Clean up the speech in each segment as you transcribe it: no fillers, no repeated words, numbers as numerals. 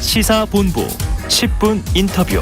시사본부 10분 인터뷰.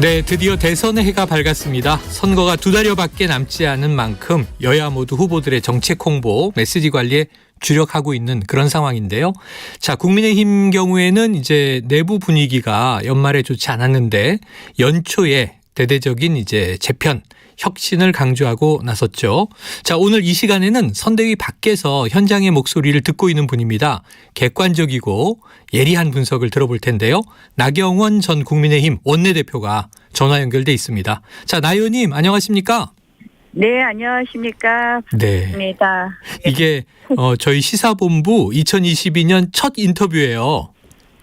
네, 드디어 대선의 해가 밝았습니다. 선거가 2달여밖에 남지 않은 만큼 여야 모두 후보들의 정책 홍보, 메시지 관리에 주력하고 있는 그런 상황인데요. 자, 국민의힘 경우에는 이제 내부 분위기가 연말에 좋지 않았는데 연초에 대대적인 이제 재편, 혁신을 강조하고 나섰죠. 자, 오늘 이 시간에는 선대위 밖에서 현장의 목소리를 듣고 있는 분입니다. 객관적이고 예리한 분석을 들어볼 텐데요. 나경원 전 국민의힘 원내대표가 전화 연결돼 있습니다. 자, 나 의원님 안녕하십니까? 네, 안녕하십니까. 네. 반갑습니다. 이게 저희 시사본부 2022년 첫 인터뷰예요.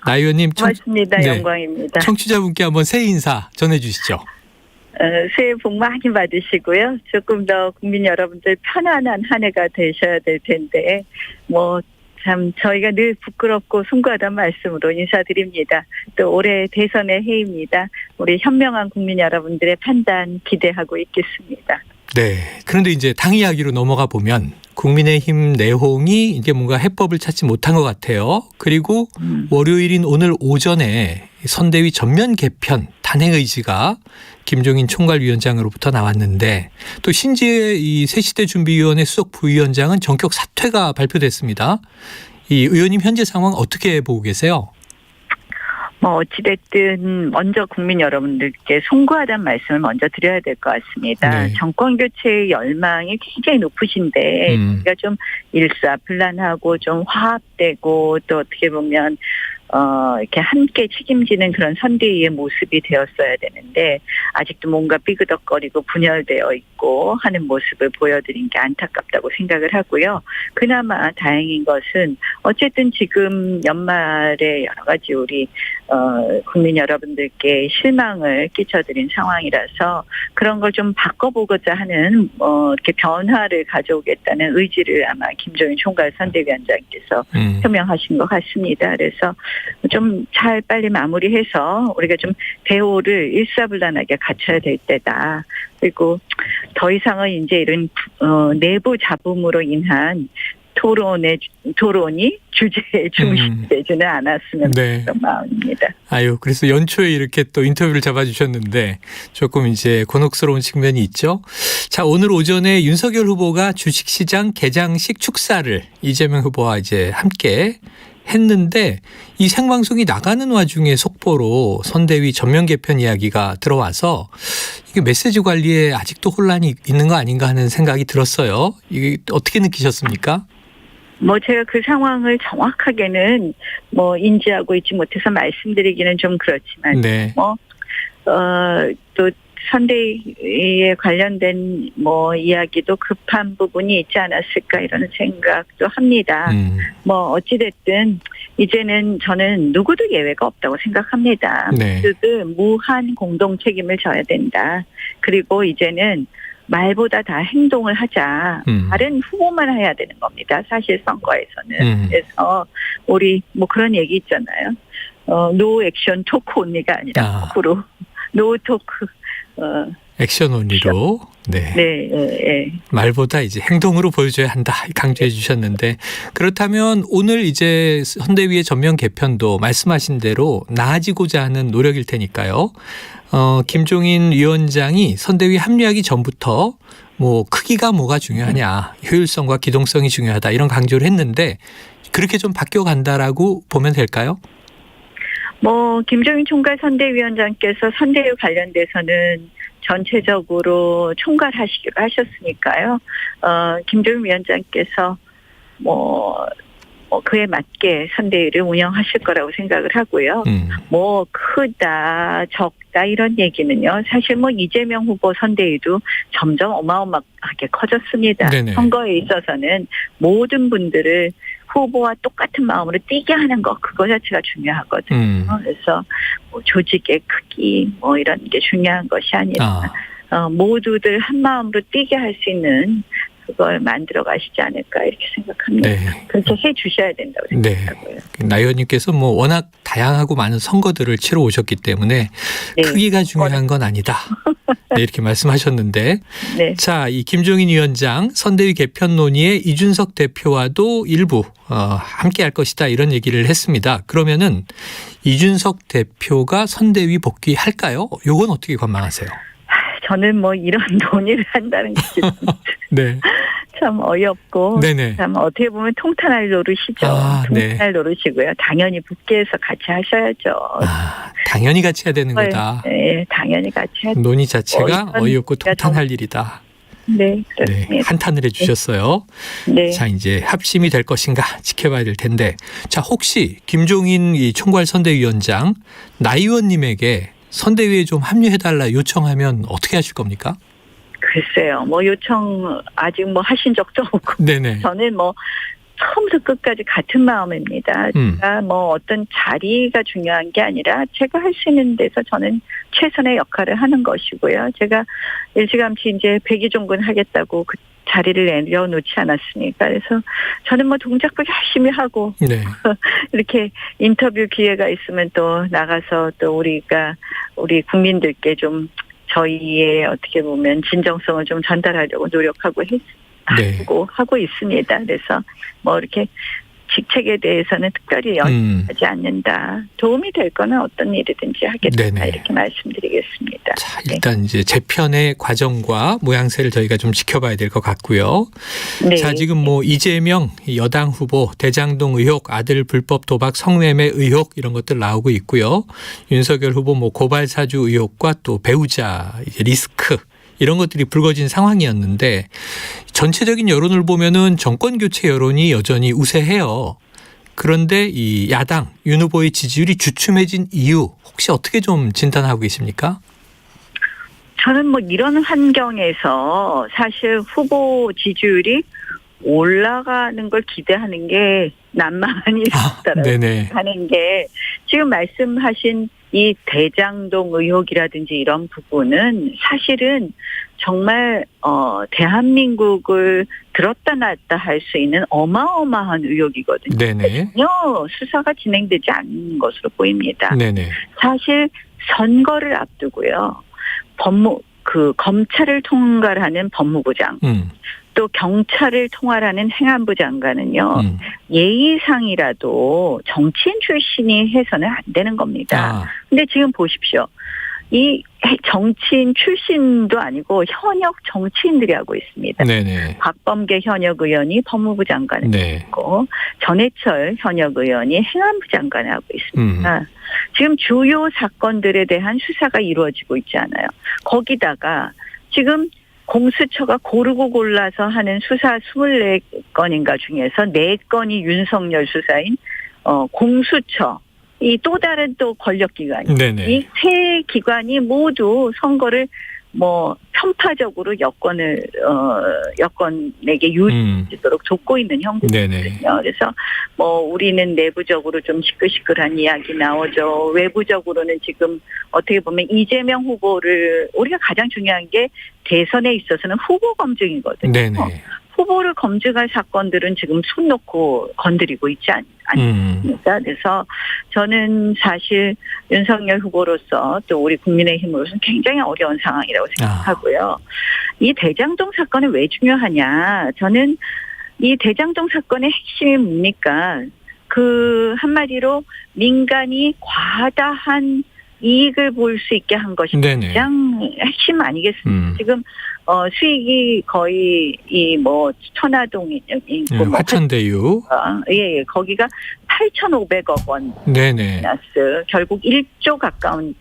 나 의원님 고맙습니다. 네. 영광입니다. 청취자분께 한번 새해 인사 전해주시죠. 새해 복 많이 받으시고요. 조금 더 국민 여러분들 편안한 한 해가 되셔야 될 텐데 참 저희가 늘 부끄럽고 숭고하다는 말씀으로 인사드립니다. 또 올해 대선의 해입니다. 우리 현명한 국민 여러분들의 판단 기대하고 있겠습니다. 네. 그런데 이제 당 이야기로 넘어가 보면 국민의힘 내홍이 이게 뭔가 해법을 찾지 못한 것 같아요. 그리고 월요일인 오늘 오전에 선대위 전면 개편 단행 의지가 김종인 총괄위원장으로부터 나왔는데 또 신지혜 이 새시대 준비위원회 수석 부위원장은 전격 사퇴가 발표됐습니다. 이 의원님 현재 상황 어떻게 보고 계세요? 어찌됐든 먼저 국민 여러분들께 송구하다는 말씀을 먼저 드려야 될 것 같습니다. 네. 정권 교체의 열망이 굉장히 높으신데 우리가 좀 일사불란하고 좀 화합되고 또 어떻게 보면 이렇게 함께 책임지는 그런 선대위의 모습이 되었어야 되는데 아직도 뭔가 삐그덕거리고 분열되어 있고 하는 모습을 보여드린 게 안타깝다고 생각을 하고요. 그나마 다행인 것은 어쨌든 지금 연말에 여러 가지 우리 국민 여러분들께 실망을 끼쳐드린 상황이라서 그런 걸 좀 바꿔보고자 하는 이렇게 변화를 가져오겠다는 의지를 아마 김종인 총괄 선대위원장께서 표명하신 것 같습니다. 그래서 좀 잘 빨리 마무리해서 우리가 좀 대오를 일사불란하게 갖춰야 될 때다. 그리고 더 이상은 이제 이런 내부 잡음으로 인한 토론이 주제에 중심되지는 않았으면 네. 그런 마음입니다. 그래서 연초에 이렇게 또 인터뷰를 잡아주셨는데 조금 이제 곤혹스러운 측면이 있죠. 자, 오늘 오전에 윤석열 후보가 주식시장 개장식 축사를 이재명 후보와 이제 함께 했는데 이 생방송이 나가는 와중에 속보로 선대위 전면 개편 이야기가 들어와서 이게 메시지 관리에 아직도 혼란이 있는 거 아닌가 하는 생각이 들었어요. 이게 어떻게 느끼셨습니까? 제가 그 상황을 정확하게는 인지하고 있지 못해서 말씀드리기는 좀 그렇지만, 네. 또 선대위에 관련된 이야기도 급한 부분이 있지 않았을까 이런 생각도 합니다. 어찌됐든 이제는 저는 누구도 예외가 없다고 생각합니다. 네. 모두들 무한 공동 책임을 져야 된다. 그리고 이제는 말보다 다 행동을 하자. 다른 후보만 해야 되는 겁니다. 사실 선거에서는. 그래서 우리 그런 얘기 있잖아요. 노 액션 토크 온리가 아니라 거꾸로 노 토크 액션 온리로. 네. 네. 말보다 이제 행동으로 보여줘야 한다 강조해 주셨는데 그렇다면 오늘 이제 선대위의 전면 개편도 말씀하신 대로 나아지고자 하는 노력일 테니까요. 김종인 위원장이 선대위 합류하기 전부터 크기가 뭐가 중요하냐, 효율성과 기동성이 중요하다 이런 강조를 했는데 그렇게 좀 바뀌어 간다라고 보면 될까요? 김종인 총괄 선대위원장께서 선대위 관련돼서는 전체적으로 총괄하시기로 하셨으니까요. 김종인 위원장께서 그에 맞게 선대위를 운영하실 거라고 생각을 하고요. 크다, 적다 이런 얘기는요. 사실 이재명 후보 선대위도 점점 어마어마하게 커졌습니다. 네네. 선거에 있어서는 모든 분들을 후보와 똑같은 마음으로 뛰게 하는 것 그거 자체가 중요하거든요. 그래서 조직의 크기 이런 게 중요한 것이 아니라 모두들 한 마음으로 뛰게 할 수 있는 그걸 만들어 가시지 않을까 이렇게 생각합니다. 네. 그렇게 해 주셔야 된다고 네. 생각하고요. 나 의원님께서 뭐 워낙 다양하고 많은 선거들을 치러 오셨기 때문에 네. 크기가 중요한 건 아니다. 네, 이렇게 말씀하셨는데 네. 자, 이 김종인 위원장 선대위 개편 논의에 이준석 대표와도 일부 함께 할 것이다 이런 얘기를 했습니다. 그러면은 이준석 대표가 선대위 복귀할까요? 요건 어떻게 관망하세요? 저는 뭐 이런 논의를 한다는 게 네. 참 어이없고 네네. 참 어떻게 보면 통탄할 노릇이죠. 네. 통탄할 노릇이고요. 당연히 복귀해서 같이 하셔야죠. 당연히 같이 해야 되는 거다. 네, 당연히 같이 해야죠. 논의 자체가 어이없고 통탄할 일이다. 네, 네, 그렇습니다. 한탄을 해주셨어요. 네. 자, 이제 합심이 될 것인가 지켜봐야 될 텐데, 자, 혹시 김종인 이 총괄 선대위원장 나 의원님에게 선대위에 좀 합류해달라 요청하면 어떻게 하실 겁니까? 글쎄요. 뭐 요청 아직 뭐 하신 적도 없고 네네. 저는 뭐 처음부터 끝까지 같은 마음입니다. 제가 뭐 어떤 자리가 중요한 게 아니라 제가 할 수 있는 데서 저는 최선의 역할을 하는 것이고요. 제가 일찌감치 이제 백의종군 하겠다고 그 자리를 내려놓지 않았습니까? 그래서 저는 뭐 동작도 열심히 하고 네. 이렇게 인터뷰 기회가 있으면 또 나가서 또 우리 국민들께 좀 저희의 어떻게 보면 진정성을 좀 전달하려고 노력하고 하고 있습니다. 그래서 뭐 이렇게 직책에 대해서는 특별히 연연하지 않는다. 도움이 될 거는 어떤 일이든지 하겠다. 네네. 이렇게 말씀드리겠습니다. 자, 일단 이제 재편의 과정과 모양새를 저희가 좀 지켜봐야 될 것 같고요. 네. 자, 지금 뭐 이재명 여당 후보 대장동 의혹, 아들 불법 도박 성매매 의혹 이런 것들 나오고 있고요. 윤석열 후보 뭐 고발 사주 의혹과 또 배우자 이제 리스크 이런 것들이 불거진 상황이었는데 전체적인 여론을 보면은 정권 교체 여론이 여전히 우세해요. 그런데 이 야당 윤 후보의 지지율이 주춤해진 이유 혹시 어떻게 좀 진단하고 계십니까? 저는 뭐 이런 환경에서 사실 후보 지지율이 올라가는 걸 기대하는 게 난망한 일이다라고 하는 게 지금 말씀하신 이 대장동 의혹이라든지 이런 부분은 사실은 정말 대한민국을 들었다 놨다 할 수 있는 어마어마한 의혹이거든요. 네네. 전혀 수사가 진행되지 않는 것으로 보입니다. 네네. 사실 선거를 앞두고요. 검찰을 통괄하는 법무부장, 또 경찰을 통할하는 행안부 장관은요. 예의상이라도 정치인 출신이 해서는 안 되는 겁니다. 근데 지금 보십시오. 이 정치인 출신도 아니고 현역 정치인들이 하고 있습니다. 네네. 박범계 현역 의원이 법무부 장관을 하고 전해철 현역 의원이 행안부 장관을 하고 있습니다. 지금 주요 사건들에 대한 수사가 이루어지고 있지 않아요. 거기다가 지금 공수처가 고르고 골라서 하는 수사 24건인가 중에서 4건이 윤석열 수사인 공수처 이 또 다른 또 권력기관이 이 세 기관이 모두 선거를 뭐 편파적으로 여권에게 유리해지도록 돕고 있는 형국이거든요. 그래서 뭐 우리는 내부적으로 좀 시끌시끌한 이야기 나오죠. 외부적으로는 지금 어떻게 보면 이재명 후보를 우리가 가장 중요한 게 대선에 있어서는 후보 검증이거든요. 네네. 후보를 검증할 사건들은 지금 손 놓고 건드리고 있지 않습니까? 그래서 저는 사실 윤석열 후보로서 또 우리 국민의힘으로서는 굉장히 어려운 상황이라고 생각하고요. 이 대장동 사건이 왜 중요하냐. 저는 이 대장동 사건의 핵심이 뭡니까? 그 한마디로 민간이 과다한 이익을 볼 수 있게 한 것이 가장 핵심 아니겠습니까? 지금 수익이 거의 이 뭐 천화동이 있고 화천대유 예, 거기가 8,500억 원 마이너스 결국 1조 가까운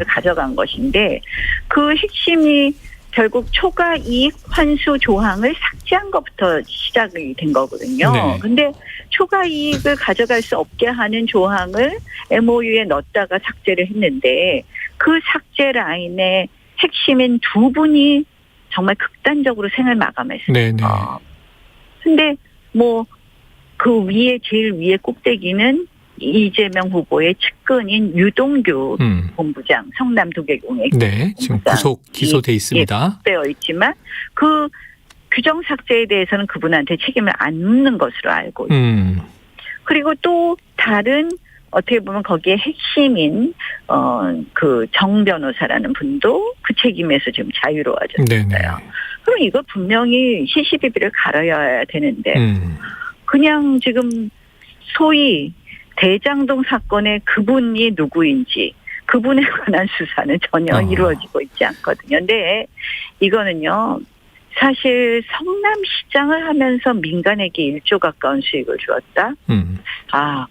가져간 것인데 그 핵심이 결국 초과 이익 환수 조항을 삭제한 것부터 시작이 된 거거든요. 근데 초과 이익을 가져갈 수 없게 하는 조항을 MOU에 넣었다가 삭제를 했는데 그 삭제 라인의 핵심인 두 분이 정말 극단적으로 생을 마감했습니다. 근데 뭐 그 위에 제일 위에 꼭대기는 이재명 후보의 측근인 유동규 본부장 성남도계공의 지금 구속 기소돼 있습니다. 되어 있지만 그 규정 삭제에 대해서는 그분한테 책임을 안 묻는 것으로 알고 있고 그리고 또 다른 어떻게 보면 거기에 핵심인 그 정 변호사라는 분도 그 책임에서 지금 자유로워졌어요. 네네. 그럼 이거 분명히 시시비비를 가려야 되는데 그냥 지금 소위 대장동 사건의 그분이 누구인지 그분에 관한 수사는 전혀 이루어지고 있지 않거든요. 근데 이거는요. 사실 성남시장을 하면서 민간에게 1조 가까운 수익을 주었다.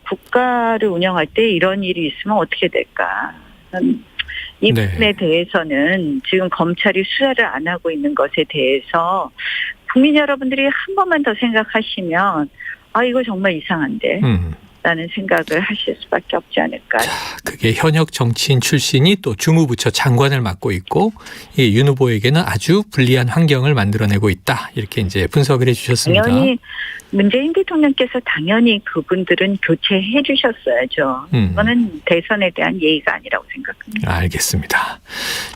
국가를 운영할 때 이런 일이 있으면 어떻게 될까. 이 부분에 대해서는 지금 검찰이 수사를 안 하고 있는 것에 대해서 국민 여러분들이 한 번만 더 생각하시면 이거 정말 이상한데 라는 생각을 하실 수밖에 없지 않을까. 자, 그게 현역 정치인 출신이 또 주무부처 장관을 맡고 있고 윤 후보에게는 아주 불리한 환경을 만들어내고 있다. 이렇게 이제 분석을 해주셨습니다. 당연히 문재인 대통령께서 당연히 그분들은 교체해 주셨어야죠. 그거는 대선에 대한 예의가 아니라고 생각합니다. 알겠습니다.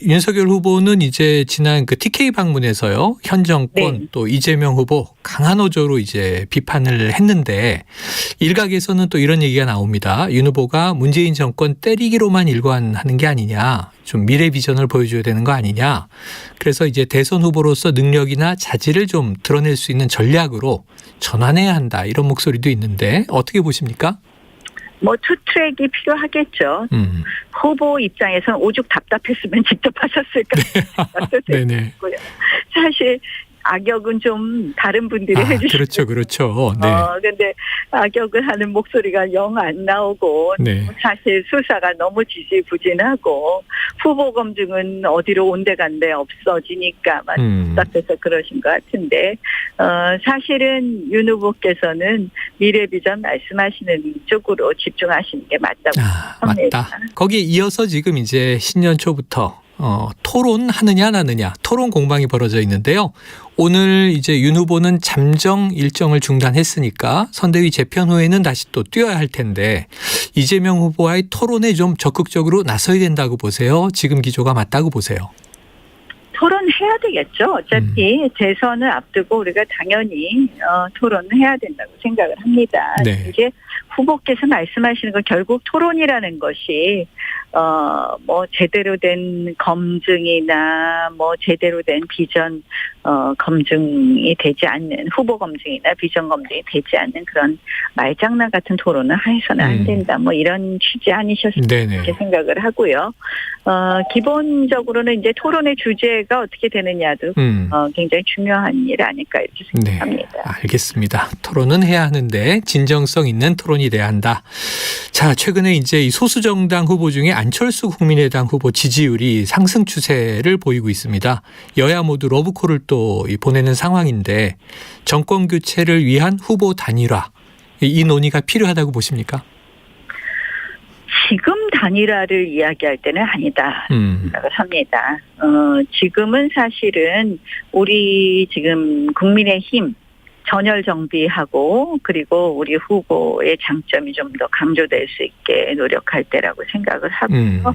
윤석열 후보는 이제 지난 그 TK 방문에서요. 현 정권 또 이재명 후보 강한 어조로 이제 비판을 했는데 일각에서는 또 이런 얘기가 나옵니다. 윤 후보가 문재인 정권 때리기로만 일관하는 게 아니냐. 좀 미래 비전을 보여줘야 되는 거 아니냐. 그래서 이제 대선 후보로서 능력이나 자질을 좀 드러낼 수 있는 전략으로 전환해야 한다. 이런 목소리도 있는데 어떻게 보십니까? 투트랙이 필요하겠죠. 후보 입장에서는 오죽 답답했으면 직접 하셨을까. 네네. 사실 악역은 좀 다른 분들이 해주시죠. 그렇죠. 네. 근데 악역을 하는 목소리가 영 안 나오고 사실 수사가 너무 지지부진하고 후보 검증은 어디로 온데간데 없어지니까만 답답해서 그러신 것 같은데 사실은 윤 후보께서는 미래 비전 말씀하시는 쪽으로 집중하시는 게 맞다고 합니다. 맞다. 거기에 이어서 지금 이제 신년 초부터 토론하느냐 안 하느냐 토론 공방이 벌어져 있는데요. 오늘 이제 윤 후보는 잠정 일정을 중단했으니까 선대위 재편 후에는 다시 또 뛰어야 할 텐데 이재명 후보와의 토론에 좀 적극적으로 나서야 된다고 보세요? 지금 기조가 맞다고 보세요? 토론해야 되겠죠. 어차피 대선을 앞두고 우리가 당연히 토론해야 된다고 생각을 합니다. 이제 후보께서 말씀하시는 건 결국 토론이라는 것이 제대로 된 검증이나 제대로 된 비전 검증이 되지 않는 후보 검증이나 비전 검증이 되지 않는 그런 말장난 같은 토론을 해서는 안 된다. 이런 취지 아니셨을까 이렇게 생각을 하고요. 기본적으로는 이제 토론의 주제가 어떻게 되느냐도 굉장히 중요한 일 아닐까 이렇게 생각합니다. 알겠습니다. 토론은 해야 하는데 진정성 있는 토론이 돼야 한다. 자, 최근에 이제 이 소수정당 후보 중에 안철수 국민의당 후보 지지율이 상승 추세를 보이고 있습니다. 여야 모두 러브콜을 또 보내는 상황인데 정권 교체를 위한 후보 단일화 이 논의가 필요하다고 보십니까? 지금 단일화를 이야기할 때는 아니다 생각을 합니다. 지금은 사실은 우리 지금 국민의힘 전열 정비하고 그리고 우리 후보의 장점이 좀 더 강조될 수 있게 노력할 때라고 생각을 하고요.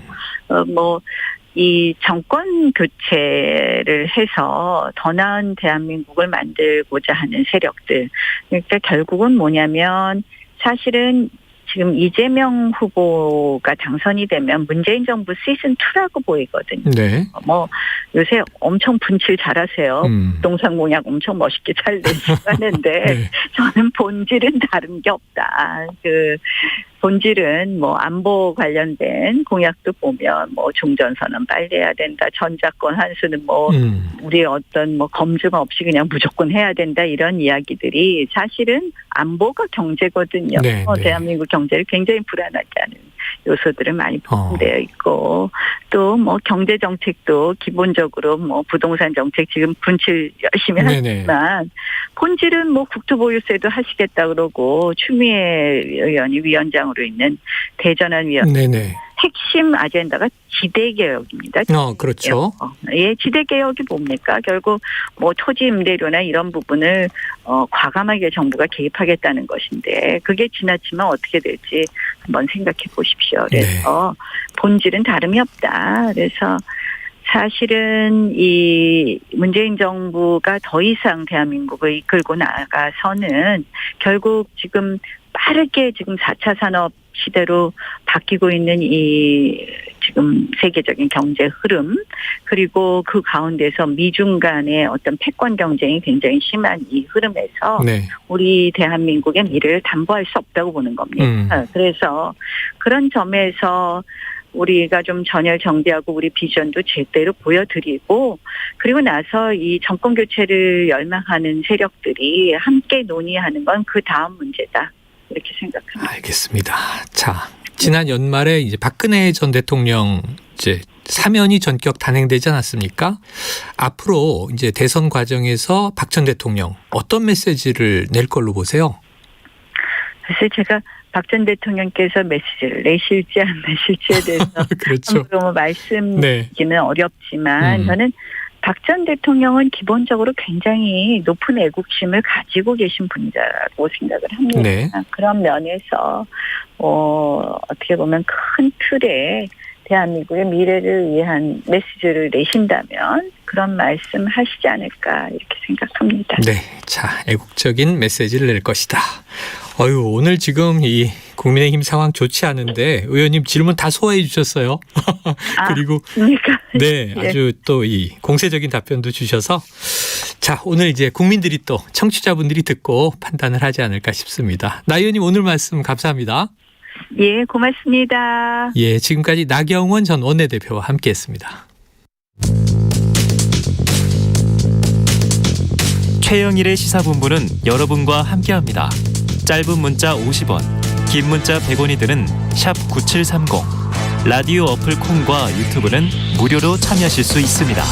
이 정권 교체를 해서 더 나은 대한민국을 만들고자 하는 세력들. 그러니까 결국은 뭐냐면 사실은 지금 이재명 후보가 당선이 되면 문재인 정부 시즌2라고 보이거든요. 요새 엄청 분칠 잘하세요. 부동산 공약 엄청 멋있게 잘 내시고 하는데 저는 본질은 다른 게 없다. 본질은 안보 관련된 공약도 보면 종전선언 빨리 해야 된다. 전작권 환수는 우리 어떤 검증 없이 그냥 무조건 해야 된다. 이런 이야기들이 사실은 안보가 경제거든요. 대한민국 경제를 굉장히 불안하게 하는 요소들은 많이 포함되어 있고 또 경제 정책도 기본적으로 부동산 정책 지금 분칠 열심히 하지만 본질은 국토보유세도 하시겠다 그러고 추미애 의원이 위원장으로 있는 대전환위원 핵심 아젠다가 지대개혁입니다. 그렇죠. 지대개혁이 뭡니까? 결국 토지 임대료나 이런 부분을 과감하게 정부가 개입하겠다는 것인데 그게 지나치면 어떻게 될지 한번 생각해 보십시오. 그래서 본질은 다름이 없다. 그래서 사실은 이 문재인 정부가 더 이상 대한민국을 이끌고 나가서는 결국 지금 빠르게 지금 4차 산업 시대로 바뀌고 있는 이 지금 세계적인 경제 흐름, 그리고 그 가운데서 미중 간의 어떤 패권 경쟁이 굉장히 심한 이 흐름에서 네. 우리 대한민국의 미래를 담보할 수 없다고 보는 겁니다. 그래서 그런 점에서 우리가 좀 전열 정비하고 우리 비전도 제대로 보여드리고, 그리고 나서 이 정권 교체를 열망하는 세력들이 함께 논의하는 건 그 다음 문제다, 이렇게 생각합니다. 알겠습니다. 자, 지난 연말에 이제 박근혜 전 대통령 이제 사면이 전격 단행되지 않았습니까? 앞으로 이제 대선 과정에서 박 전 대통령 어떤 메시지를 낼 걸로 보세요? 사실 제가 박 전 대통령께서 메시지를 내실지 안 내실지에 대해서 그렇죠. 함부로 말씀드리기는 네. 어렵지만 저는 박 전 대통령은 기본적으로 굉장히 높은 애국심을 가지고 계신 분이라고 생각을 합니다. 네. 그런 면에서 어떻게 보면 큰 틀에 대한민국의 미래를 위한 메시지를 내신다면 그런 말씀 하시지 않을까, 이렇게 생각합니다. 네. 자, 애국적인 메시지를 낼 것이다. 오늘 지금 이 국민의힘 상황 좋지 않은데 의원님 질문 다 소화해 주셨어요. 그리고 그러니까. 네, 아주 또 이 공세적인 답변도 주셔서, 자, 오늘 이제 국민들이 또 청취자분들이 듣고 판단을 하지 않을까 싶습니다. 나 의원님 오늘 말씀 감사합니다. 예, 고맙습니다. 예, 지금까지 나경원 전 원내대표와 함께했습니다. 최영일의 시사본부는 여러분과 함께합니다. 짧은 문자 50원, 긴 문자 100원이 드는 샵 9730, 라디오 어플 콩과 유튜브는 무료로 참여하실 수 있습니다.